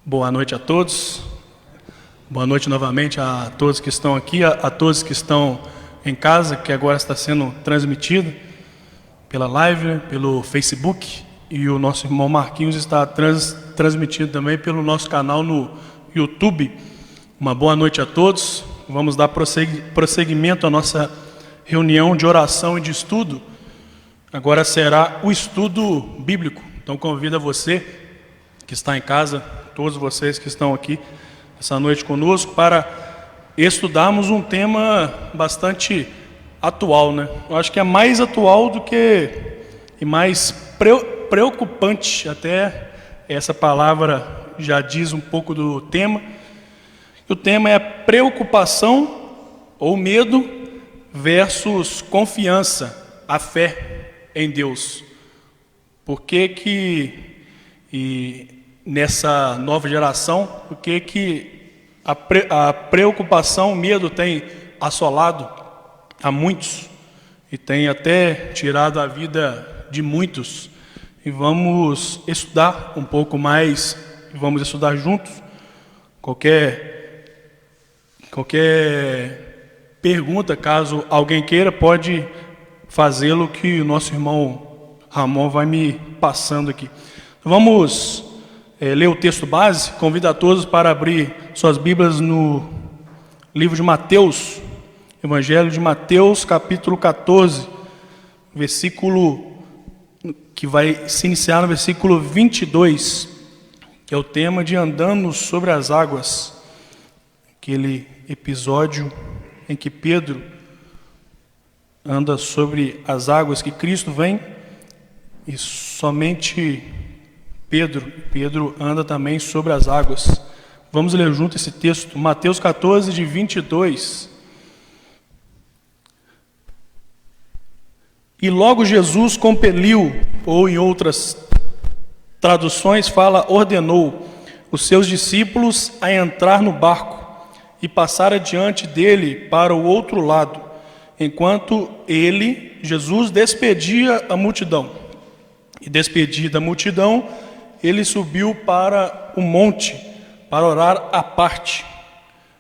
Boa noite a todos. Boa noite novamente a todos que estão aqui, a todos que estão em casa, que agora está sendo transmitido pela live, pelo Facebook, e o nosso irmão Marquinhos está transmitido também pelo nosso canal no YouTube. Uma boa noite a todos. Vamos dar prosseguimento à nossa reunião de oração e de estudo. Agora será o estudo bíblico. Então convido a você que está em casa, todos vocês que estão aqui essa noite conosco, para estudarmos um tema bastante atual, né? Eu acho que é mais atual do que e mais preocupante, até essa palavra já diz um pouco do tema. O tema é preocupação ou medo versus confiança, a fé em Deus. Por que nessa nova geração, por que a preocupação, o medo tem assolado a muitos e tem até tirado a vida de muitos? E vamos estudar um pouco mais, vamos estudar juntos. Qualquer pergunta, caso alguém queira, pode fazê-lo, que o nosso irmão Ramon vai me passando aqui. Vamos ler o texto base. Convido a todos para abrir suas Bíblias no livro de Mateus, Evangelho de Mateus, capítulo 14, versículo que vai se iniciar no versículo 22, que é o tema de andando sobre as águas, aquele episódio em que Pedro anda sobre as águas, que Cristo vem e somente Pedro anda também sobre as águas. Vamos ler junto esse texto, Mateus 14, de 22. E logo Jesus compeliu, ou em outras traduções fala, ordenou os seus discípulos a entrar no barco e passar adiante dele para o outro lado, enquanto ele, Jesus, despedia a multidão. E despedida a multidão, ele subiu para o monte para orar à parte.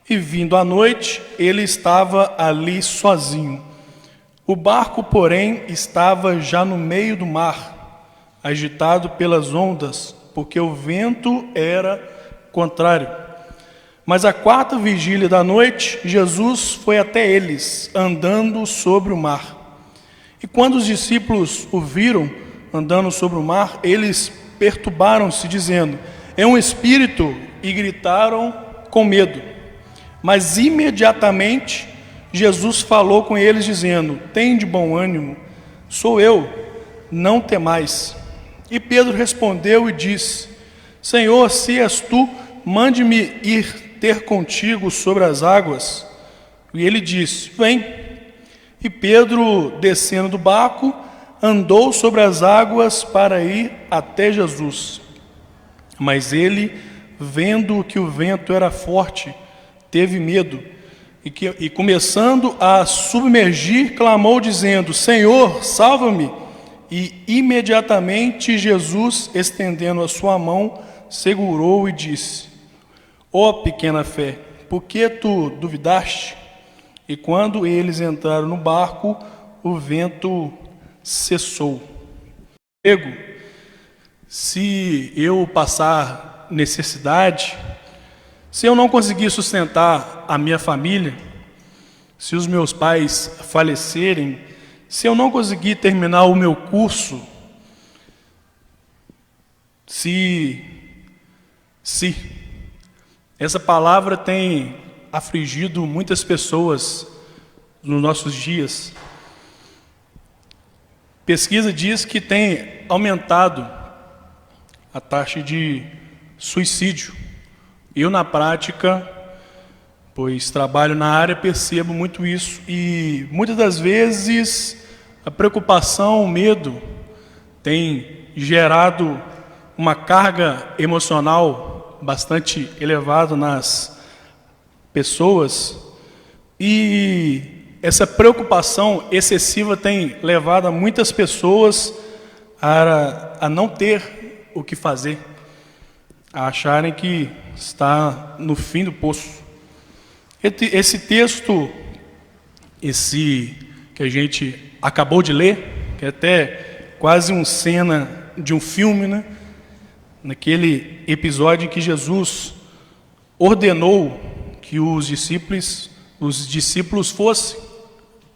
E vindo à noite, ele estava ali sozinho. O barco, porém, estava já no meio do mar, agitado pelas ondas, porque o vento era contrário. Mas à quarta vigília da noite, Jesus foi até eles, andando sobre o mar. E quando os discípulos o viram andando sobre o mar, eles perturbaram-se, dizendo: é um espírito, e gritaram com medo. Mas imediatamente Jesus falou com eles, dizendo: tende bom ânimo, sou eu, não temais. E Pedro respondeu e disse: Senhor, se és tu, mande-me ir ter contigo sobre as águas. E ele disse: vem. E Pedro, descendo do barco, andou sobre as águas para ir até Jesus. Mas ele, vendo que o vento era forte, teve medo, e começando a submergir, clamou, dizendo: Senhor, salva-me. E imediatamente Jesus, estendendo a sua mão, segurou e disse: ó pequena fé, por que tu duvidaste? E quando eles entraram no barco, o vento cessou. Se eu passar necessidade, se eu não conseguir sustentar a minha família, se os meus pais falecerem, se eu não conseguir terminar o meu curso, se essa palavra tem afligido muitas pessoas nos nossos dias. Pesquisa diz que tem aumentado a taxa de suicídio. Eu, na prática, pois trabalho na área, percebo muito isso. E muitas das vezes a preocupação, o medo tem gerado uma carga emocional bastante elevada nas pessoas, e essa preocupação excessiva tem levado a muitas pessoas a não ter o que fazer, a acharem que está no fim do poço. Esse texto, esse que a gente acabou de ler, que é até quase uma cena de um filme, né? Naquele episódio em que Jesus ordenou que os discípulos fossem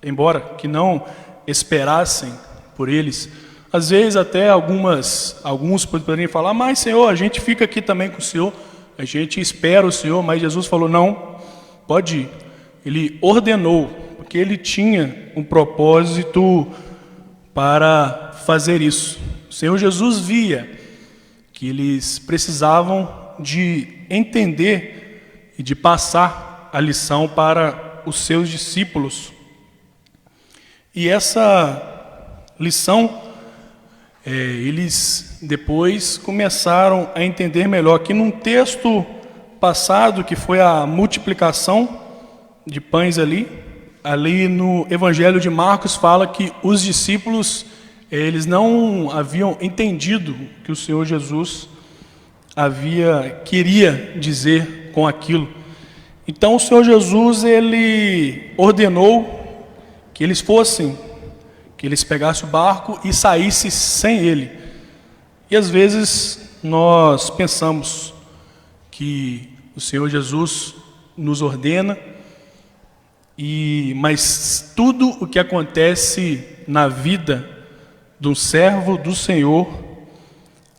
embora, que não esperassem por eles. Às vezes até alguns poderiam falar, mas Senhor, a gente fica aqui também com o Senhor, a gente espera o Senhor, mas Jesus falou, não, pode ir. Ele ordenou, porque ele tinha um propósito para fazer isso. O Senhor Jesus via que eles precisavam de entender e de passar a lição para os seus discípulos. E essa lição, eles depois começaram a entender melhor, que num texto passado, que foi a multiplicação de pães ali no Evangelho de Marcos fala que os discípulos, eles não haviam entendido o que o Senhor Jesus queria dizer com aquilo. Então o Senhor Jesus, ele ordenou que eles pegassem o barco e saíssem sem ele. E às vezes nós pensamos que o Senhor Jesus nos ordena, mas tudo o que acontece na vida de um servo do Senhor,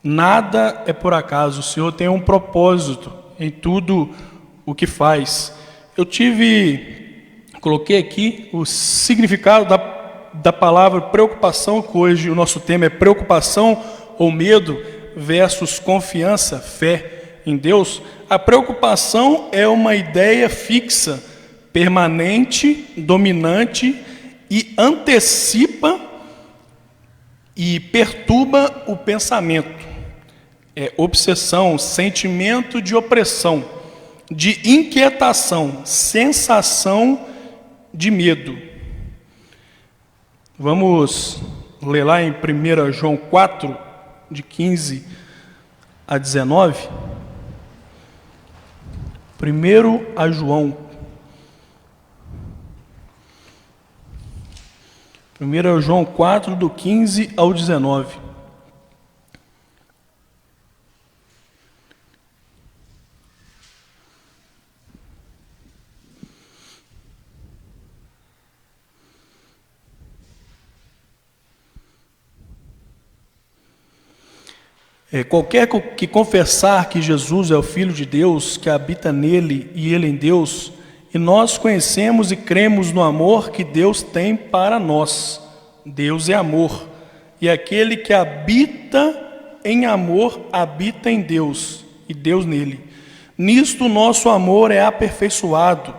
nada é por acaso. O Senhor tem um propósito em tudo o que faz. Coloquei aqui o significado da palavra preocupação, que hoje o nosso tema é preocupação ou medo versus confiança, fé em Deus. A preocupação é uma ideia fixa, permanente, dominante e antecipa e perturba o pensamento. É obsessão, sentimento de opressão, de inquietação, sensação de medo. Vamos ler lá em 1 João 4, de 15 a 19. 1 João 4, do 15 ao 19. Qualquer que confessar que Jesus é o Filho de Deus, que habita nele e ele em Deus, e nós conhecemos e cremos no amor que Deus tem para nós. Deus é amor, e aquele que habita em amor, habita em Deus, e Deus nele. Nisto nosso amor é aperfeiçoado,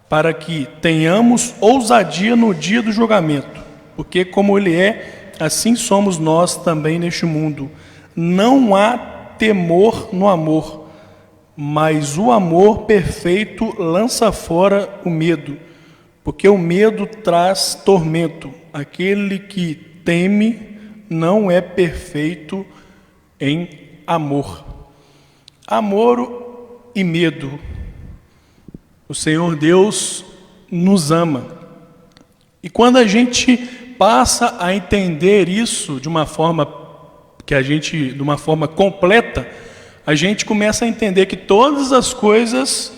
para que tenhamos ousadia no dia do julgamento, porque como ele é, assim somos nós também neste mundo. Não há temor no amor, mas o amor perfeito lança fora o medo, porque o medo traz tormento. Aquele que teme não é perfeito em amor. Amor e medo. O Senhor Deus nos ama. E quando a gente passa a entender isso de uma forma completa, a gente começa a entender que todas as coisas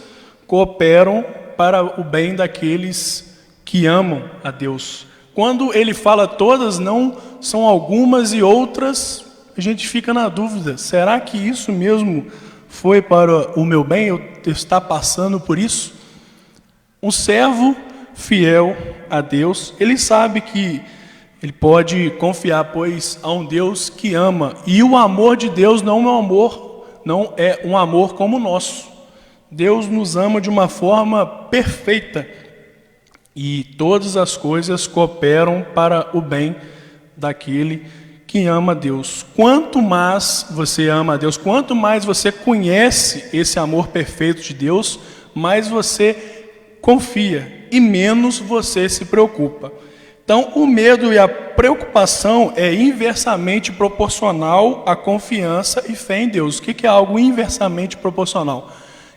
cooperam para o bem daqueles que amam a Deus. Quando ele fala todas, não são algumas e outras, a gente fica na dúvida, será que isso mesmo foi para o meu bem? Eu estou passando por isso? Um servo fiel a Deus, ele sabe que ele pode confiar, pois há um Deus que ama. E o amor de Deus não é um amor como o nosso. Deus nos ama de uma forma perfeita. E todas as coisas cooperam para o bem daquele que ama a Deus. Quanto mais você ama a Deus, quanto mais você conhece esse amor perfeito de Deus, mais você confia e menos você se preocupa. Então, o medo e a preocupação é inversamente proporcional à confiança e fé em Deus. O que é algo inversamente proporcional?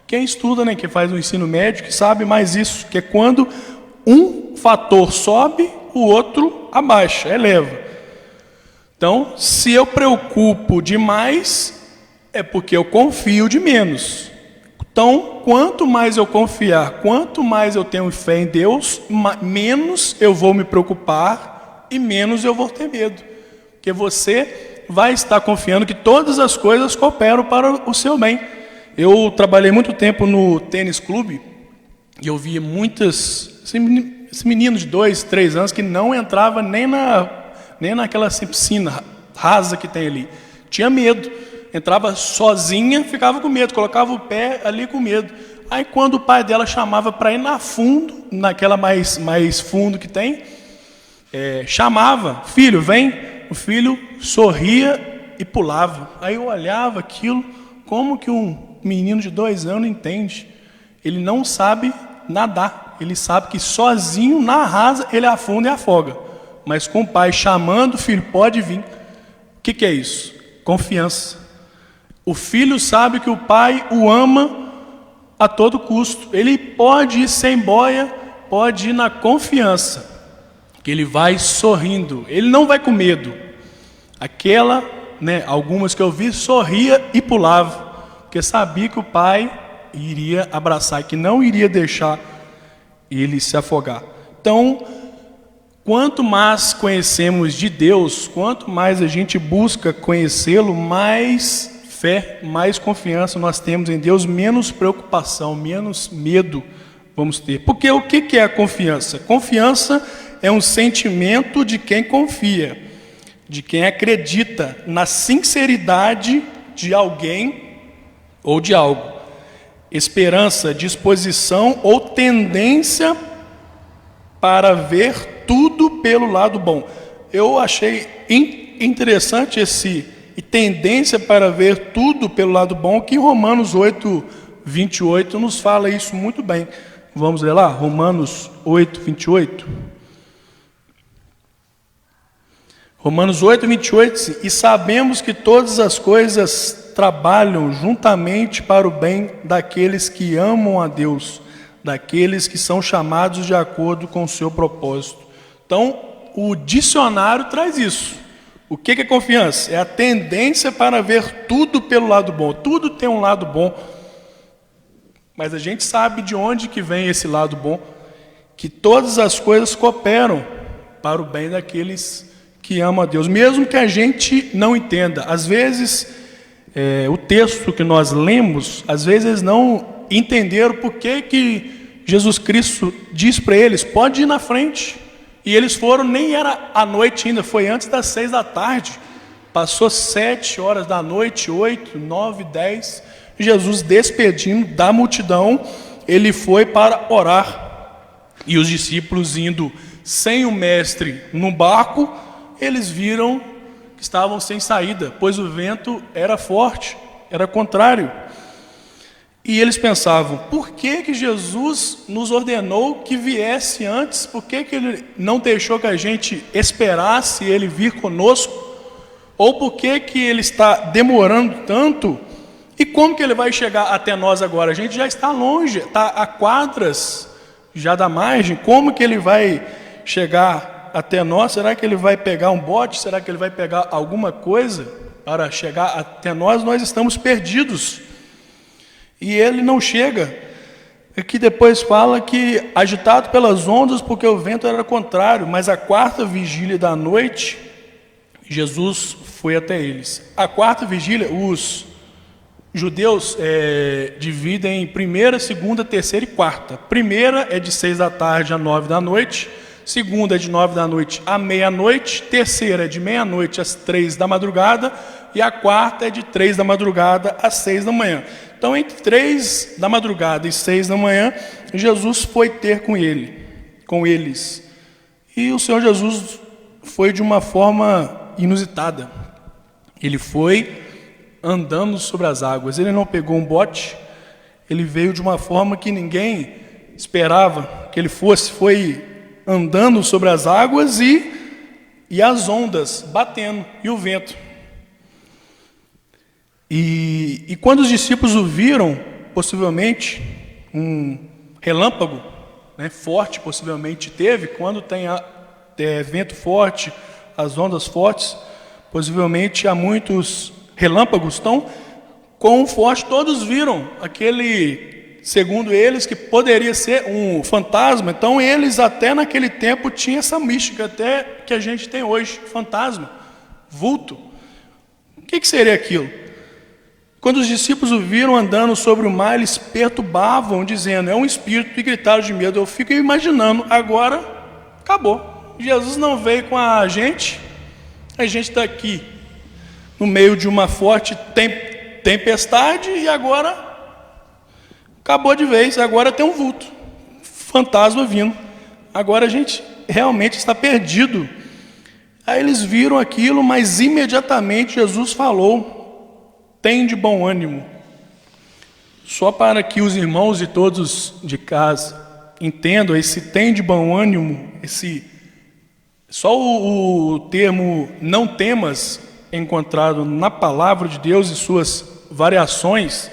Quem estuda, né, que faz o ensino médio, que sabe mais isso, que é quando um fator sobe, o outro abaixa, eleva. Então, se eu preocupo demais, é porque eu confio de menos. Então, quanto mais eu confiar, quanto mais eu tenho fé em Deus, menos eu vou me preocupar e menos eu vou ter medo. Porque você vai estar confiando que todas as coisas cooperam para o seu bem. Eu trabalhei muito tempo no tênis clube e eu via esse menino de 2, 3 anos que não entrava nem naquela piscina rasa que tem ali. Tinha medo. Entrava sozinha, ficava com medo, colocava o pé ali com medo. Aí quando o pai dela chamava para ir naquela mais fundo que tem, chamava, filho, vem. O filho sorria e pulava. Aí eu olhava aquilo, como que um menino de 2 anos entende? Ele não sabe nadar, ele sabe que sozinho na rasa ele afunda e afoga. Mas com o pai chamando, filho, pode vir. O que é isso? Confiança. O filho sabe que o pai o ama a todo custo. Ele pode ir sem boia, pode ir na confiança, que ele vai sorrindo. Ele não vai com medo. Algumas que eu vi, sorria e pulava, porque sabia que o pai iria abraçar, que não iria deixar ele se afogar. Então, quanto mais conhecemos de Deus, quanto mais a gente busca conhecê-lo, mais fé, mais confiança nós temos em Deus, menos preocupação, menos medo vamos ter. Porque o que é a confiança? Confiança é um sentimento de quem confia, de quem acredita na sinceridade de alguém ou de algo. Esperança, disposição ou tendência para ver tudo pelo lado bom. Eu achei interessante e tendência para ver tudo pelo lado bom, que Romanos 8, 28 nos fala isso muito bem. Vamos ler lá? Romanos 8, 28. Romanos 8, 28, e sabemos que todas as coisas trabalham juntamente para o bem daqueles que amam a Deus, daqueles que são chamados de acordo com o seu propósito. Então, o dicionário traz isso. O que é confiança? É a tendência para ver tudo pelo lado bom. Tudo tem um lado bom, mas a gente sabe de onde que vem esse lado bom, que todas as coisas cooperam para o bem daqueles que amam a Deus, mesmo que a gente não entenda. Às vezes, o texto que nós lemos, às vezes eles não entenderam por que Jesus Cristo diz para eles, pode ir na frente. E eles foram, nem era à noite ainda, foi antes das 6 da tarde. Passou 7 horas da noite, 8, 9, 10. Jesus, despedindo da multidão, ele foi para orar. E os discípulos indo sem o mestre no barco, eles viram que estavam sem saída, pois o vento era forte, era contrário. E eles pensavam, por que Jesus nos ordenou que viesse antes? Por que ele não deixou que a gente esperasse ele vir conosco? Ou por que ele está demorando tanto? E como que ele vai chegar até nós agora? A gente já está longe, está a quadras já da margem. Como que ele vai chegar até nós? Será que ele vai pegar um bote? Será que ele vai pegar alguma coisa para chegar até nós? Nós estamos perdidos. E ele não chega. Aqui depois fala que agitado pelas ondas, porque o vento era contrário. Mas a 4ª vigília da noite, Jesus foi até eles. A 4ª vigília, os judeus dividem em 1ª, 2ª, 3ª e 4ª. Primeira é de 6 da tarde a 9 da noite. Segunda é de 9 da noite à meia-noite. Terceira é de meia-noite às 3 da madrugada. E a 4ª é de 3 da madrugada às 6 da manhã. Então, entre 3 da madrugada e 6 da manhã, Jesus foi ter com eles. E o Senhor Jesus foi de uma forma inusitada. Ele foi andando sobre as águas. Ele não pegou um bote, ele veio de uma forma que ninguém esperava que ele fosse. Foi andando sobre as águas e as ondas batendo, e o vento. E quando os discípulos o viram, possivelmente, um relâmpago, né, forte, possivelmente teve, quando tem vento forte, as ondas fortes, possivelmente há muitos relâmpagos. Então, quão forte, todos viram aquele, segundo eles, que poderia ser um fantasma. Então, eles até naquele tempo tinham essa mística, até que a gente tem hoje, fantasma, vulto. O que seria aquilo? Quando os discípulos o viram andando sobre o mar, eles perturbavam, dizendo, é um espírito, e gritaram de medo. Eu fico imaginando, agora acabou. Jesus não veio com a gente está aqui no meio de uma forte tempestade e agora acabou de vez, agora tem um vulto, fantasma vindo. Agora a gente realmente está perdido. Aí eles viram aquilo, mas imediatamente Jesus falou, tem de bom ânimo. Só para que os irmãos e todos de casa entendam, esse tem de bom ânimo, só o termo não temas, encontrado na palavra de Deus e suas variações,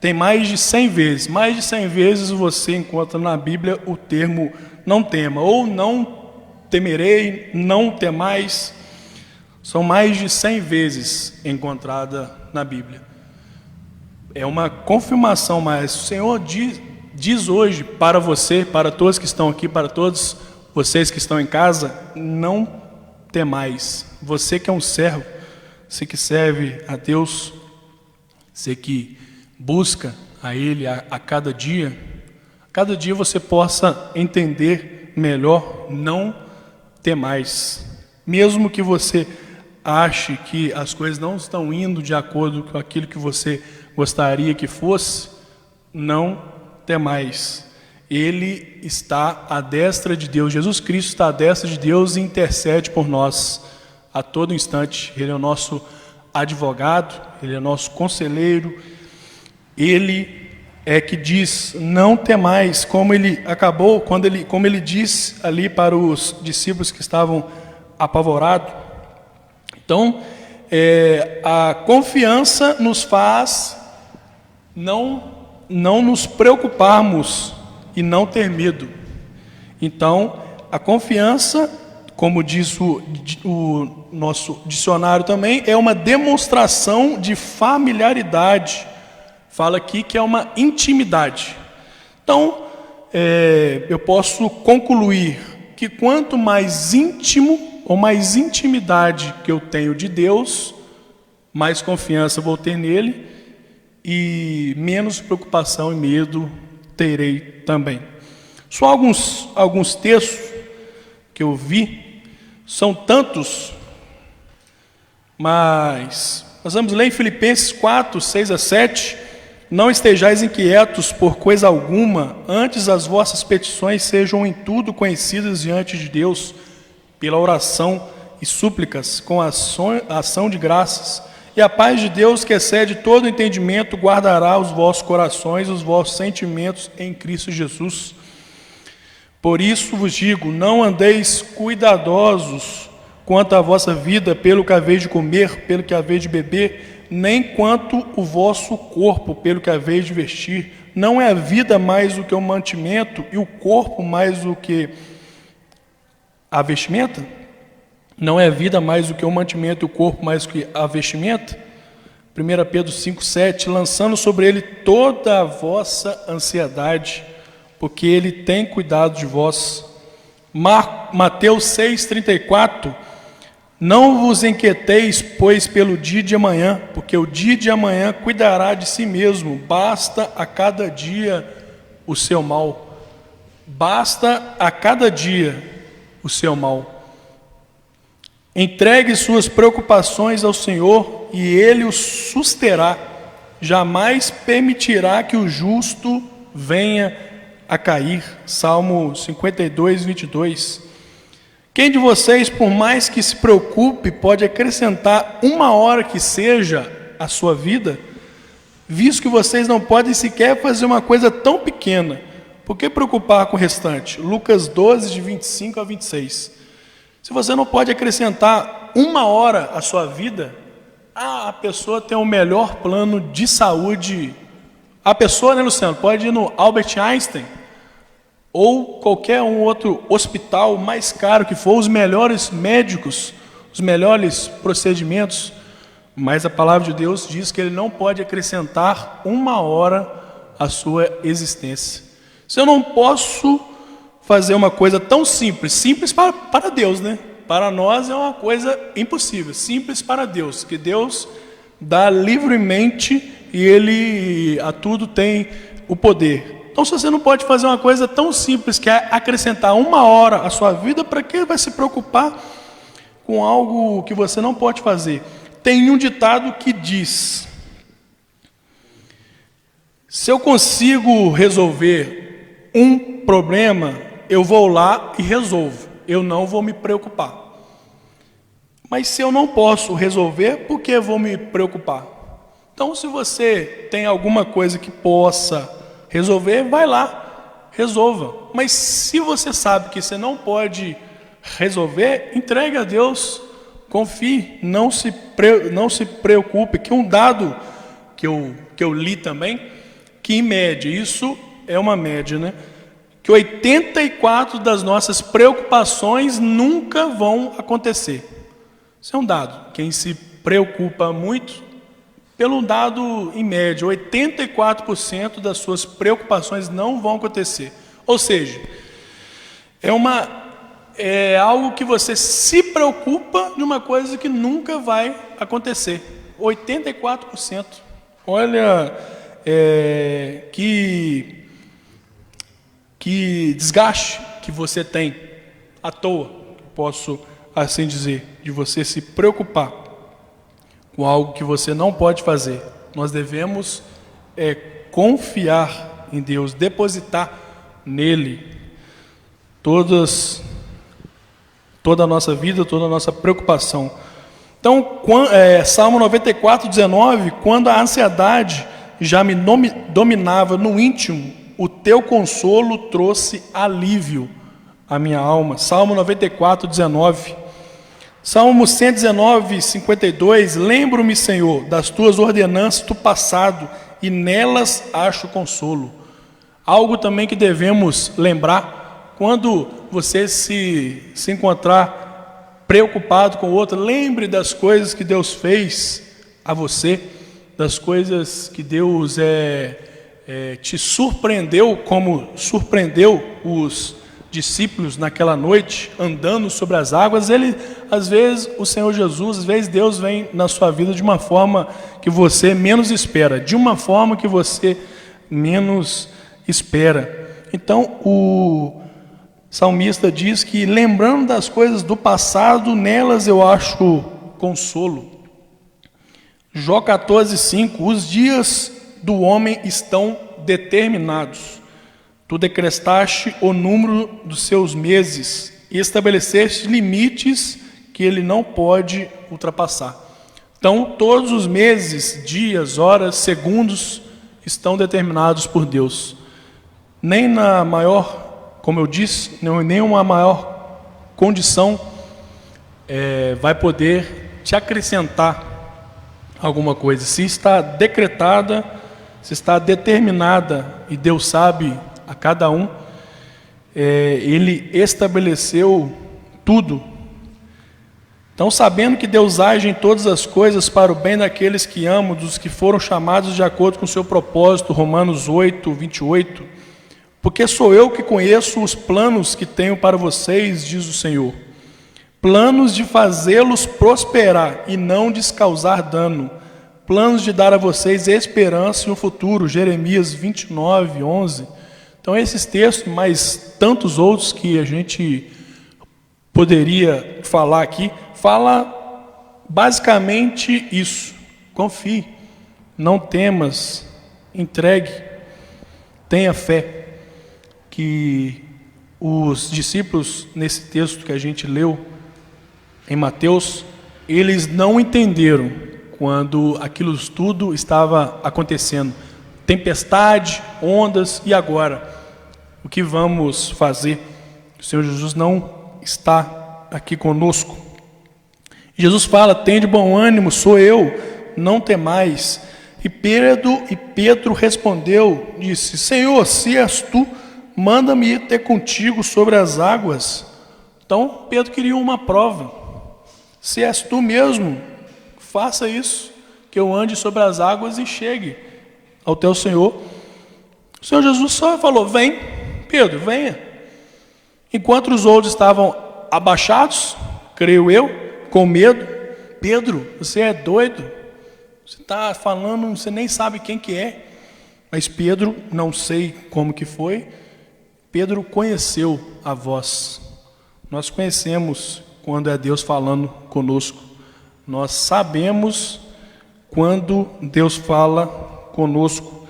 tem mais de 100 vezes. Mais de 100 vezes você encontra na Bíblia o termo não tema, ou não temerei, não temais. São mais de 100 vezes encontrada na Bíblia. É uma confirmação, mas o Senhor diz hoje para você, para todos que estão aqui, para todos vocês que estão em casa, não temais. Você que é um servo, você que serve a Deus, você que busca a Ele a cada dia você possa entender melhor, não temais. Mesmo que você ache que as coisas não estão indo de acordo com aquilo que você gostaria que fosse, não temais. Ele está à destra de Deus, Jesus Cristo está à destra de Deus e intercede por nós a todo instante. Ele é o nosso advogado, Ele é nosso conselheiro, Ele é que diz, não temais, como ele disse ali para os discípulos que estavam apavorados. Então, a confiança nos faz não nos preocuparmos e não ter medo. Então, a confiança, como diz o nosso dicionário também, é uma demonstração de familiaridade. Fala aqui que é uma intimidade. Então, eu posso concluir que quanto mais íntimo ou mais intimidade que eu tenho de Deus, mais confiança vou ter nele e menos preocupação e medo terei também. Só alguns textos que eu vi, são tantos, mas nós vamos ler em Filipenses 4, 6 a 7. Não estejais inquietos por coisa alguma, antes as vossas petições sejam em tudo conhecidas diante de Deus, pela oração e súplicas, com ação de graças, e a paz de Deus, que excede todo entendimento, guardará os vossos corações, os vossos sentimentos em Cristo Jesus. Por isso vos digo, não andeis cuidadosos quanto à vossa vida, pelo que haveis de comer, pelo que haveis de beber, nem quanto o vosso corpo, pelo que haveis de vestir. Não é a vida mais do que o mantimento, e o corpo mais do que a vestimenta? Não é a vida mais do que o mantimento e o corpo mais do que a vestimenta? 1 Pedro 5,7, lançando sobre ele toda a vossa ansiedade, porque ele tem cuidado de vós. Mateus 6,34, não vos inquieteis, pois, pelo dia de amanhã, porque o dia de amanhã cuidará de si mesmo, basta a cada dia o seu mal. Basta a cada dia o seu mal. Entregue suas preocupações ao Senhor e Ele os susterá. Jamais permitirá que o justo venha a cair. Salmo 52, 22. Quem de vocês, por mais que se preocupe, pode acrescentar uma hora que seja à sua vida? Visto que vocês não podem sequer fazer uma coisa tão pequena, Por que preocupar com o restante? Lucas 12, de 25 a 26. Se você não pode acrescentar 1 hora à sua vida, a pessoa tem o melhor plano de saúde. A pessoa, né, Luciano, pode ir no Albert Einstein ou qualquer um outro hospital mais caro que for, os melhores médicos, os melhores procedimentos, mas a palavra de Deus diz que ele não pode acrescentar 1 hora à sua existência. Se eu não posso fazer uma coisa tão simples, simples para Deus, né? Para nós é uma coisa impossível, simples para Deus, que Deus dá livremente e Ele a tudo tem o poder. Então, se você não pode fazer uma coisa tão simples, que é acrescentar 1 hora à sua vida, para que vai se preocupar com algo que você não pode fazer? Tem um ditado que diz: se eu consigo resolver um problema, eu vou lá e resolvo. Eu não vou me preocupar. Mas se eu não posso resolver, por que vou me preocupar? Então, se você tem alguma coisa que possa resolver, vai lá, resolva. Mas se você sabe que você não pode resolver, entregue a Deus, confie, não se preocupe. Que um dado que eu li também, que em média, isso é uma média, né? Que 84 das nossas preocupações nunca vão acontecer. Isso é um dado. Quem se preocupa muito, pelo dado em média, 84% das suas preocupações não vão acontecer. Ou seja, é algo que você se preocupa de uma coisa que nunca vai acontecer. 84%. Olha, que desgaste que você tem à toa, posso assim dizer, de você se preocupar com algo que você não pode fazer. Nós devemos confiar em Deus, depositar nele toda a nossa vida, toda a nossa preocupação. Então, Salmo 94, 19, quando a ansiedade já me dominava no íntimo, o teu consolo trouxe alívio à minha alma. Salmo 94, 19. Salmo 119, 52. Lembro-me, Senhor, das tuas ordenanças do passado, e nelas acho consolo. Algo também que devemos lembrar, quando você se encontrar preocupado com o outro, lembre das coisas que Deus fez a você, das coisas que Deus te surpreendeu, como surpreendeu os discípulos naquela noite, andando sobre as águas. Às vezes, o Senhor Jesus, às vezes Deus vem na sua vida de uma forma que você menos espera, de uma forma que você menos espera. Então, o salmista diz que, lembrando das coisas do passado, nelas eu acho consolo. Jó 14, 5, os dias do homem estão determinados. Tu decretaste o número dos seus meses e estabeleceste limites que ele não pode ultrapassar. Então, todos os meses, dias, horas, segundos estão determinados por Deus. Nem na maior, como eu disse, nem uma maior condição vai poder te acrescentar alguma coisa. Se está decretada, se está determinada, e Deus sabe a cada um, Ele estabeleceu tudo. Então, sabendo que Deus age em todas as coisas para o bem daqueles que amam, dos que foram chamados de acordo com o seu propósito, Romanos 8, 28, porque sou eu que conheço os planos que tenho para vocês, diz o Senhor, planos de fazê-los prosperar e não de causar dano, planos de dar a vocês esperança e um futuro, Jeremias 29, 11. Então, esses textos, mas tantos outros que a gente poderia falar aqui, fala basicamente isso: confie, não temas, entregue, tenha fé. Que os discípulos, nesse texto que a gente leu em Mateus, eles não entenderam quando aquilo tudo estava acontecendo. Tempestade, ondas, e agora? O que vamos fazer? O Senhor Jesus não está aqui conosco. Jesus fala: tende bom ânimo, sou eu, não temais. E Pedro respondeu, disse: Senhor, se és tu, manda-me ir ter contigo sobre as águas. Então Pedro queria uma prova. Se és tu mesmo, faça isso, que eu ande sobre as águas e chegue ao teu Senhor. O Senhor Jesus só falou: vem, Pedro, venha. Enquanto os outros estavam abaixados, creio eu, com medo: Pedro, você é doido? Você está falando, você nem sabe quem que é. Mas Pedro, não sei como que foi, Pedro conheceu a voz. Nós conhecemos quando é Deus falando conosco. Nós sabemos quando Deus fala conosco.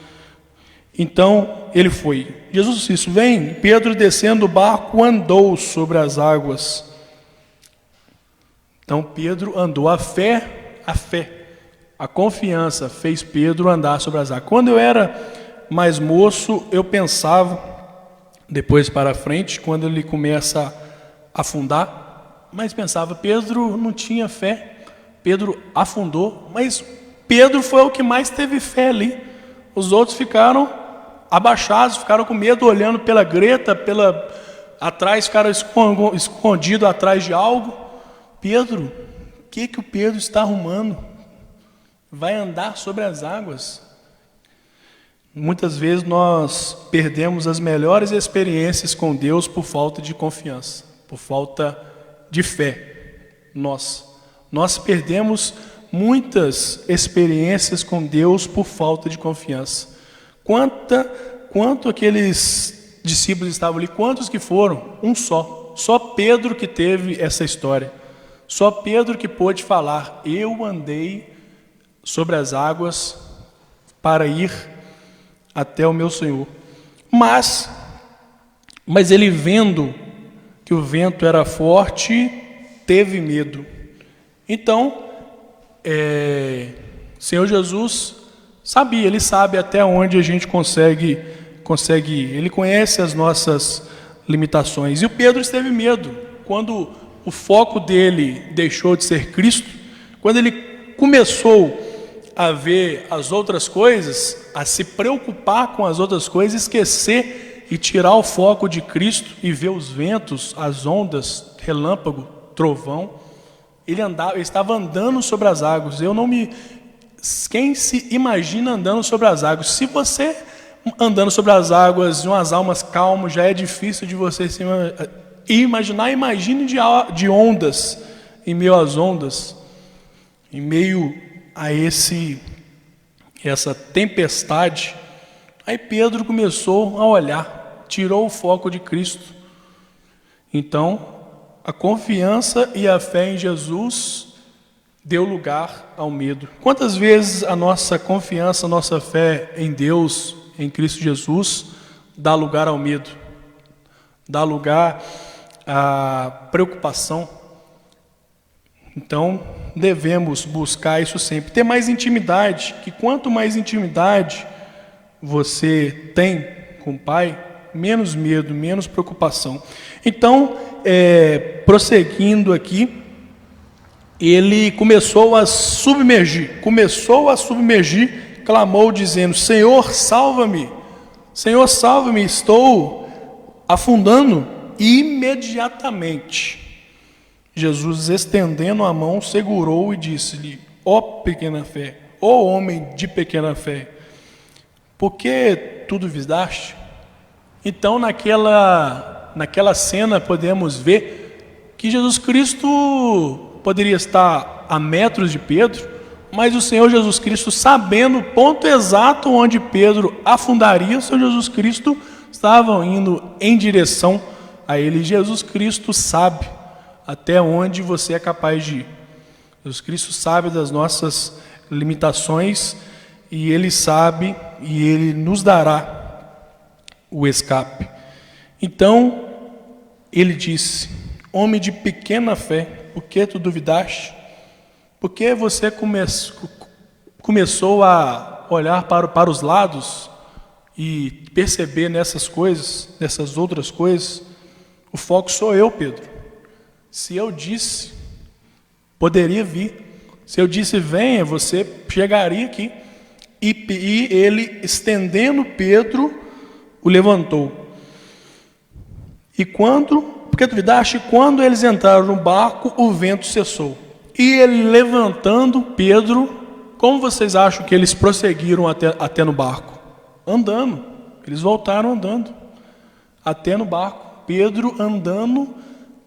Então, ele foi. Jesus disse: vem. Pedro, descendo do barco, andou sobre as águas. Então, Pedro andou. A fé, a confiança fez Pedro andar sobre as águas. Quando eu era mais moço, eu pensava, depois para frente, quando ele começa a afundar, mas pensava: Pedro não tinha fé, Pedro afundou, mas Pedro foi o que mais teve fé ali. Os outros ficaram abaixados, ficaram com medo, olhando pela greta, atrás, ficaram escondidos atrás de algo. Pedro, o que o Pedro está arrumando? Vai andar sobre as águas. Muitas vezes nós perdemos as melhores experiências com Deus por falta de confiança, por falta de fé. Nós perdemos muitas experiências com Deus por falta de confiança. Quanto aqueles discípulos estavam ali, quantos que foram? Um só. Só Pedro que teve essa história. Só Pedro que pôde falar: eu andei sobre as águas para ir até o meu Senhor. Mas ele, vendo que o vento era forte, teve medo. Então, Senhor Jesus sabia, ele sabe até onde a gente consegue ir. Ele conhece as nossas limitações. E o Pedro teve medo. Quando o foco dele deixou de ser Cristo, quando ele começou a ver as outras coisas, a se preocupar com as outras coisas, esquecer e tirar o foco de Cristo e ver os ventos, as ondas, relâmpago, trovão, ele estava andando sobre as águas. Quem se imagina andando sobre as águas? Se você andando sobre as águas, de umas almas calmas, já é difícil de você se imaginar. Imagine de ondas, em meio às ondas, em meio a essa tempestade. Aí Pedro começou a olhar, tirou o foco de Cristo. Então, a confiança e a fé em Jesus deu lugar ao medo. Quantas vezes a nossa confiança, a nossa fé em Deus, em Cristo Jesus, dá lugar ao medo, dá lugar à preocupação? Então, devemos buscar isso sempre. Ter mais intimidade, que quanto mais intimidade você tem com o Pai, menos medo, menos preocupação. Então, prosseguindo aqui, ele começou a submergir, clamou dizendo: Senhor, salva-me, estou afundando. E imediatamente, Jesus, estendendo a mão, segurou e disse-lhe: ó pequena fé, ó homem de pequena fé, por que tu duvidaste? Então, naquela cena, podemos ver que Jesus Cristo poderia estar a metros de Pedro, mas o Senhor Jesus Cristo, sabendo o ponto exato onde Pedro afundaria, o Senhor Jesus Cristo estava indo em direção a ele. Jesus Cristo sabe até onde você é capaz de ir. Jesus Cristo sabe das nossas limitações e Ele sabe e Ele nos dará o escape. Então, Ele disse: homem de pequena fé, por que tu duvidaste? Por que você começou a olhar para os lados e perceber nessas coisas, nessas outras coisas, o foco sou eu, Pedro. Se eu disse, poderia vir. Se eu disse, venha, você chegaria aqui. E ele, estendendo Pedro, o levantou. E porque duvidaste, quando eles entraram no barco, o vento cessou. E ele levantando Pedro, como vocês acham que eles prosseguiram até no barco? Andando. Eles voltaram andando até no barco. Pedro andando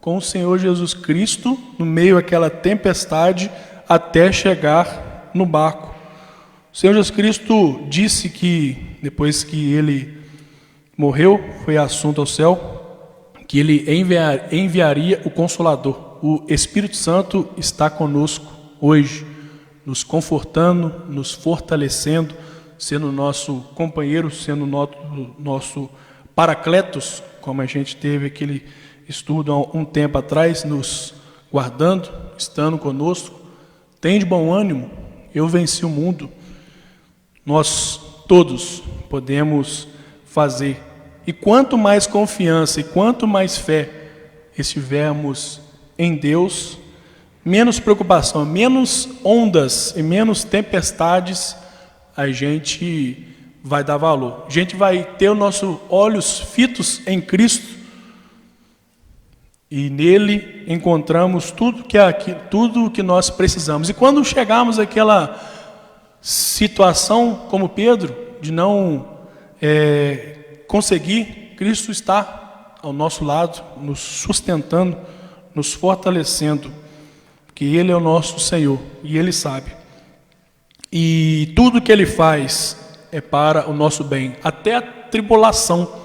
com o Senhor Jesus Cristo no meio daquela tempestade até chegar no barco. O Senhor Jesus Cristo disse que depois que ele morreu, foi assunto ao céu, que ele enviaria o Consolador. O Espírito Santo está conosco hoje, nos confortando, nos fortalecendo, sendo nosso companheiro, sendo nosso paracletos, como a gente teve aquele estudo há um tempo atrás, nos guardando, estando conosco. Tem de bom ânimo, eu venci o mundo. Nós todos podemos fazer. E quanto mais confiança e quanto mais fé estivermos em Deus, menos preocupação, menos ondas e menos tempestades a gente vai dar valor. A gente vai ter os nossos olhos fitos em Cristo e nele encontramos tudo que nós precisamos. E quando chegarmos àquela situação como Pedro, de não conseguir, Cristo está ao nosso lado, nos sustentando, nos fortalecendo, que Ele é o nosso Senhor e Ele sabe. E tudo que Ele faz é para o nosso bem, até a tribulação.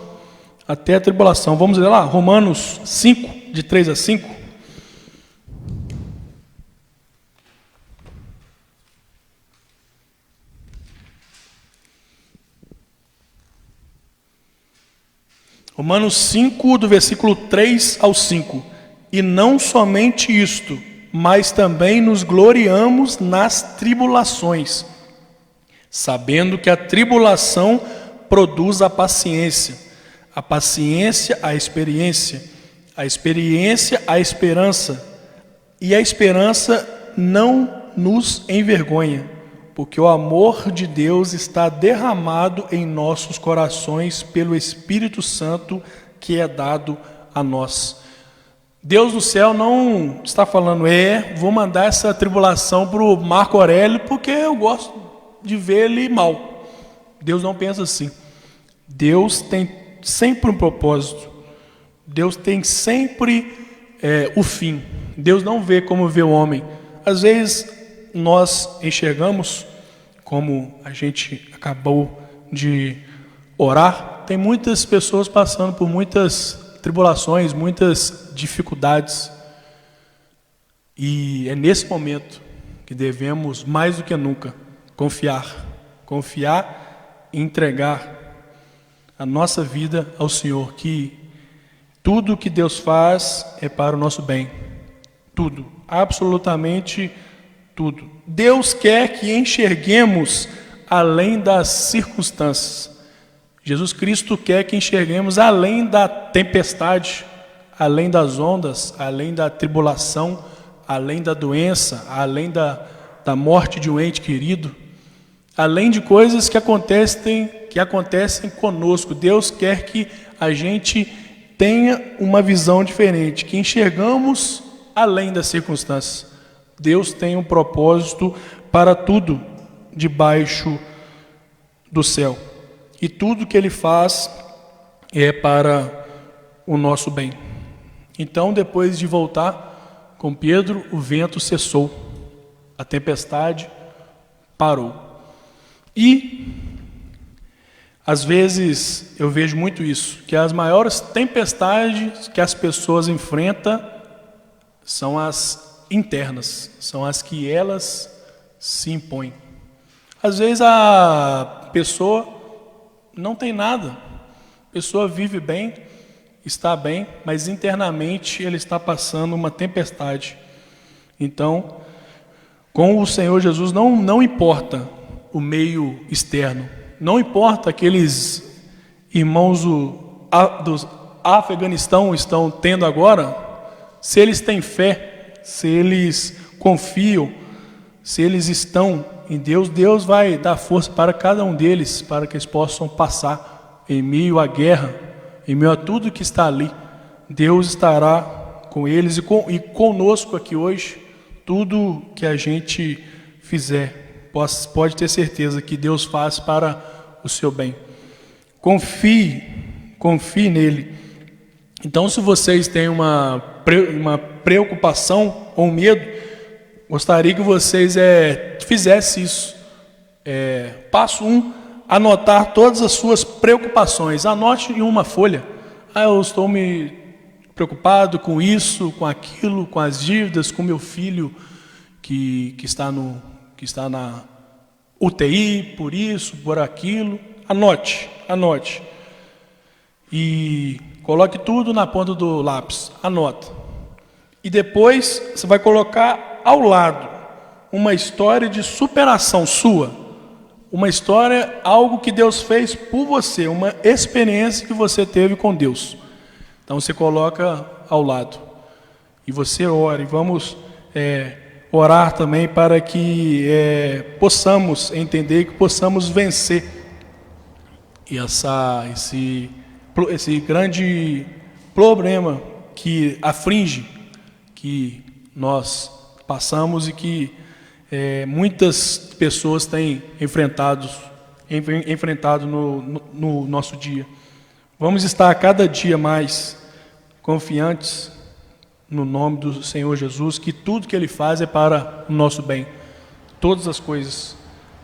Até a tribulação. Vamos ler lá, Romanos 5, de 3 a 5. Romanos 5, do versículo 3 ao 5. E não somente isto, mas também nos gloriamos nas tribulações, sabendo que a tribulação produz a paciência a experiência, a experiência a esperança, e a esperança não nos envergonha, porque o amor de Deus está derramado em nossos corações pelo Espírito Santo que é dado a nós. Deus do céu não está falando, vou mandar essa tribulação para o Marco Aurélio porque eu gosto de ver ele mal. Deus não pensa assim. Deus tem sempre um propósito. Deus tem sempre o fim. Deus não vê como vê o homem. Às vezes nós enxergamos, como a gente acabou de orar, tem muitas pessoas passando por muitas tribulações, muitas dificuldades. E é nesse momento que devemos, mais do que nunca, confiar e entregar a nossa vida ao Senhor, que tudo que Deus faz é para o nosso bem. Tudo, absolutamente tudo. Deus quer que enxerguemos além das circunstâncias. Jesus Cristo quer que enxerguemos além da tempestade, além das ondas, além da tribulação, além da doença, além da morte de um ente querido, além de coisas que acontecem conosco. Deus quer que a gente tenha uma visão diferente, que enxergamos além das circunstâncias. Deus tem um propósito para tudo debaixo do céu. E tudo que Ele faz é para o nosso bem. Então, depois de voltar com Pedro, o vento cessou. A tempestade parou. E, às vezes, eu vejo muito isso, que as maiores tempestades que as pessoas enfrentam são as internas, são as que elas se impõem. Às vezes a pessoa não tem nada, a pessoa vive bem, está bem, mas internamente ele está passando uma tempestade. Então, com o Senhor Jesus não importa o meio externo, não importa aqueles irmãos do Afeganistão estão tendo agora, se eles têm fé, se eles confiam, se eles estão em Deus, Deus vai dar força para cada um deles, para que eles possam passar em meio à guerra, em meio a tudo que está ali. Deus estará com eles e conosco aqui hoje. Tudo que a gente fizer, pode ter certeza que Deus faz para o seu bem. Confie nele. Então, se vocês têm uma preocupação ou um medo, gostaria que vocês fizessem isso. Passo 1, anotar todas as suas preocupações. Anote em uma folha. Eu estou me preocupado com isso, com aquilo, com as dívidas, com meu filho que está na UTI, por isso, por aquilo. Anote. E coloque tudo na ponta do lápis. Anota. E depois você vai colocar ao lado uma história de superação sua. Uma história, algo que Deus fez por você, uma experiência que você teve com Deus. Então você coloca ao lado. E você ora. E vamos orar também para que possamos entender, que possamos vencer esse grande problema que aflige, que nós passamos e que muitas pessoas têm enfrentado no nosso dia. Vamos estar cada dia mais confiantes no nome do Senhor Jesus, que tudo que Ele faz é para o nosso bem. Todas as coisas.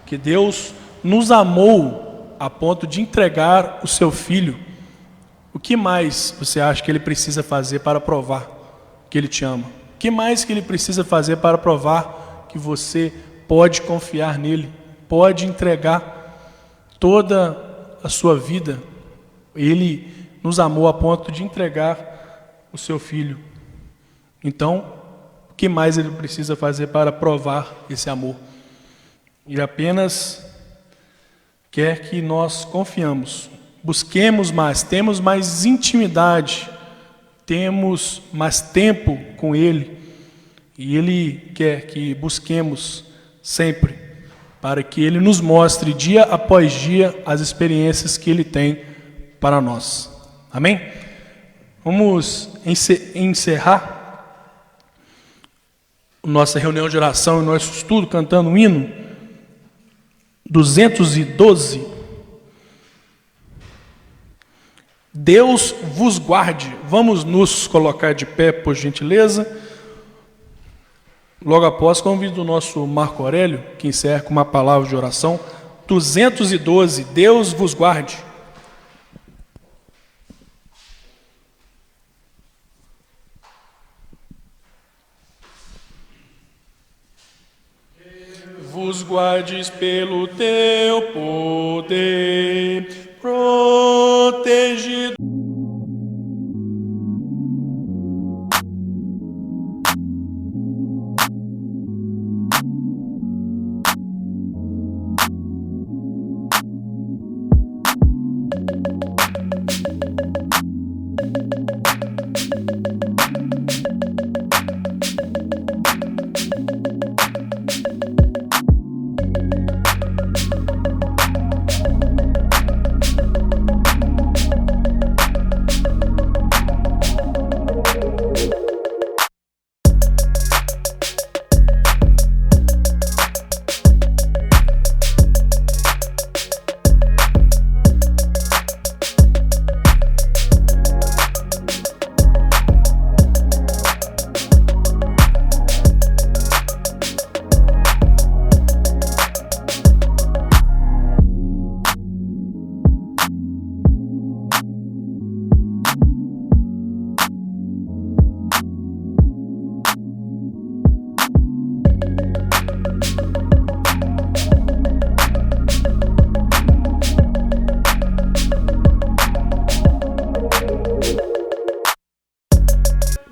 Que Deus nos amou a ponto de entregar o seu Filho. O que mais você acha que Ele precisa fazer para provar que Ele te ama? O que mais que Ele precisa fazer para provar que você pode confiar nele, pode entregar toda a sua vida? Ele nos amou a ponto de entregar o seu Filho. Então, o que mais Ele precisa fazer para provar esse amor? Ele apenas quer que nós confiamos, busquemos mais, temos mais intimidade, temos mais tempo com Ele, e Ele quer que busquemos sempre, para que Ele nos mostre dia após dia as experiências que Ele tem para nós. Amém? Vamos encerrar nossa reunião de oração e nosso estudo cantando o hino 212. Deus vos guarde. Vamos nos colocar de pé, por gentileza. Logo após, convido o nosso Marco Aurélio, que encerra com uma palavra de oração. 212, Deus vos guarde. Vos guardes pelo teu poder, protegido.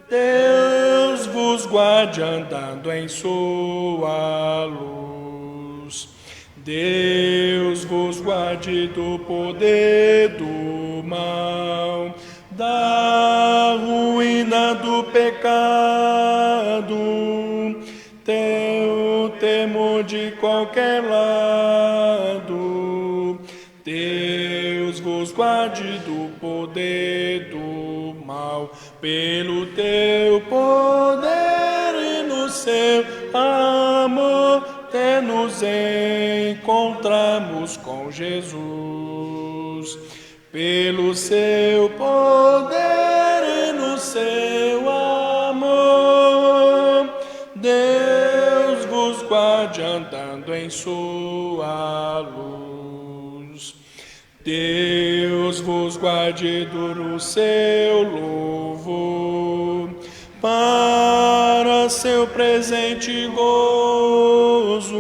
Deus vos guarde andando em sua luz. Deus vos guarde do poder do do mal, da ruína do pecado, teu temor de qualquer lado, Deus vos guarde do poder do mal, pelo teu poder e no seu amor, até nos encontramos com Jesus. Pelo seu poder e no seu amor, Deus vos guarde andando em sua luz. Deus vos guarde do seu louvor, para seu presente gozo,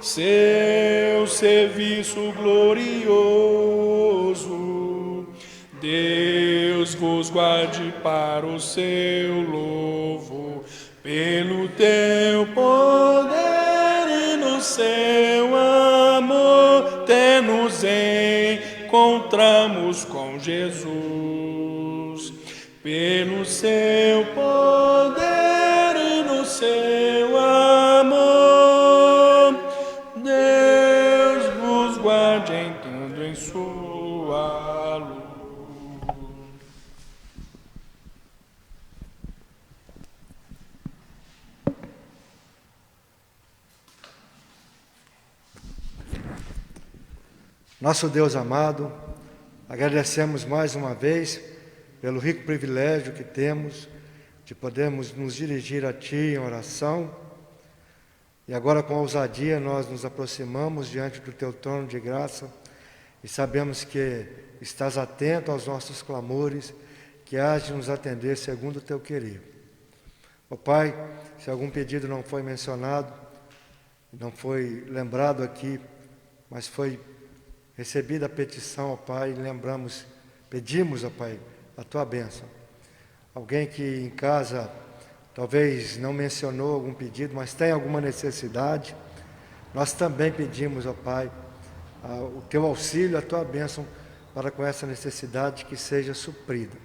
seu serviço glorioso. Deus vos guarde para o seu louvor, pelo teu poder e no seu amor, até nos encontramos com Jesus. Pelo seu poder e no seu amor, Deus vos guarde entrando em sua luz. Nosso Deus amado, agradecemos mais uma vez pelo rico privilégio que temos de podermos nos dirigir a Ti em oração. E agora, com ousadia, nós nos aproximamos diante do Teu trono de graça e sabemos que estás atento aos nossos clamores, que hás de nos atender segundo o Teu querer. Ó Pai, se algum pedido não foi mencionado, não foi lembrado aqui, mas foi recebida a petição, ó Pai, pedimos, ó Pai, a Tua bênção. Alguém que em casa talvez não mencionou algum pedido, mas tem alguma necessidade, nós também pedimos, ó Pai, o Teu auxílio, a Tua bênção para com essa necessidade que seja suprida.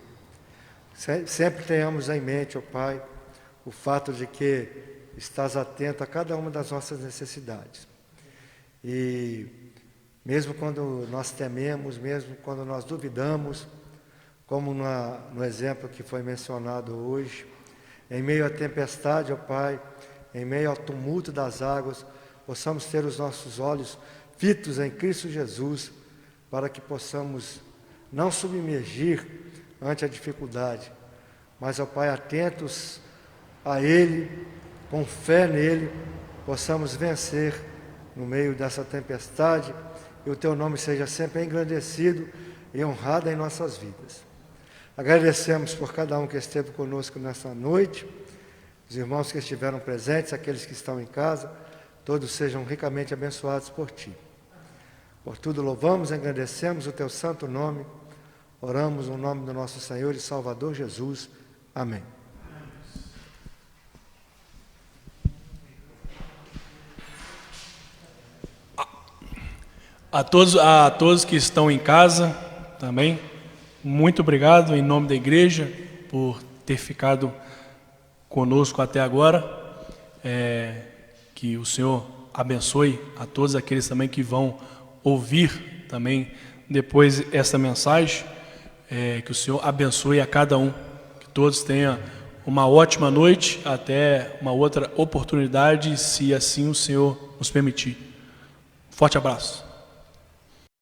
Sempre tenhamos em mente, ó Pai, o fato de que estás atento a cada uma das nossas necessidades. E mesmo quando nós tememos, mesmo quando nós duvidamos, como no exemplo que foi mencionado hoje, em meio à tempestade, ó Pai, em meio ao tumulto das águas, possamos ter os nossos olhos fitos em Cristo Jesus, para que possamos não submergir ante a dificuldade, mas, ó Pai, atentos a Ele, com fé nele, possamos vencer no meio dessa tempestade, e o Teu nome seja sempre engrandecido e honrado em nossas vidas. Agradecemos por cada um que esteve conosco nessa noite, os irmãos que estiveram presentes, aqueles que estão em casa, todos sejam ricamente abençoados por Ti. Por tudo louvamos e agradecemos o Teu santo nome, oramos no nome do nosso Senhor e Salvador Jesus. Amém. A todos que estão em casa também, muito obrigado em nome da igreja por ter ficado conosco até agora. Que o Senhor abençoe a todos aqueles também que vão ouvir também depois essa mensagem. Que o Senhor abençoe a cada um, que todos tenham uma ótima noite, até uma outra oportunidade, se assim o Senhor nos permitir. Forte abraço.